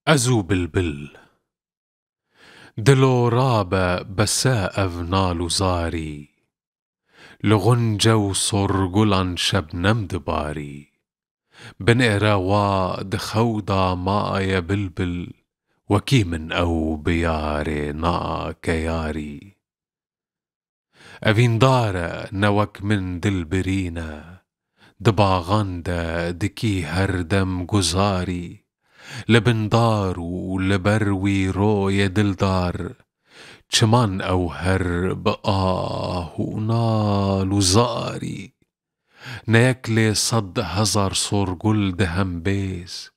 أزو بلبل دلو رابا بساء فنالو زاري لغنجة وصرقلن شبنم دباري بنقرا واد خوضا مايا بلبل وكي من أو بياري نا كياري أفين دارا نوك من دلبرينا دباغندا دكي هردم جزاري لبندارو لبروي روي دلدار چمان أوهر بآه ونالو زاري نيكلي صد هزار صورقل دهم بيز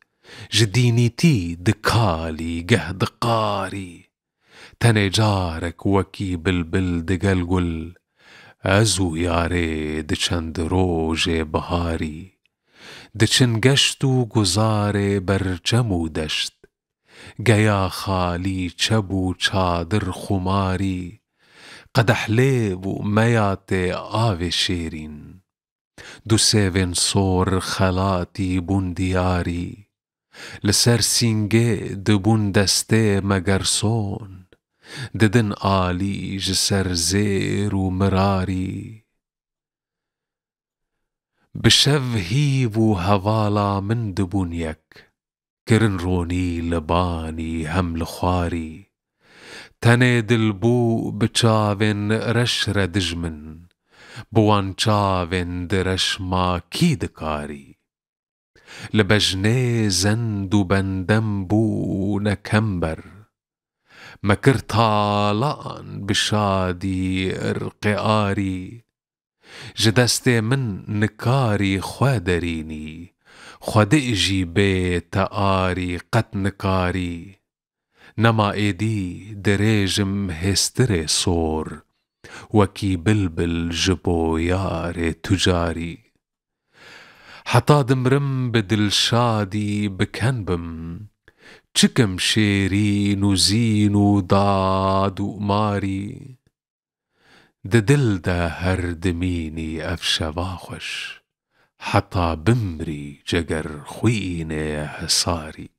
جدينيتي دكالي جهد قاري تاني جارك وكي بلبل دقلقل أزو ياري دچند روجي بهاري دچن گشتو گزار برچمو دشت گیا خالی چبو چادر خماری قدح لیبو میات آو شیرین دو سیون سور خلاتی بوندیاری لسر سینگه دبون دسته مگرسون ددن آلی جسر زیر و مراری بشف هیو و هوالا من دبون یک کرن رونی لبانی هم لخواری تنه دلبو بچاوین رش ردجمن بوان چاوین درش ما کی دکاری لبجنه زند و بندم بو نکمبر مكر طالان بشادي ارقعاري جدستي من نكاري خوادريني خود اجي بيت آري قت نكاري نما ايدي دريجم هستري صور وكي بلبل جبو ياري تجاري حتى دمرم بدل شادي بكنبم چکم شیرین و زین و داد و ماری ددل ده هر دمینی افشواخش حتا بمری جگر خوینه حساری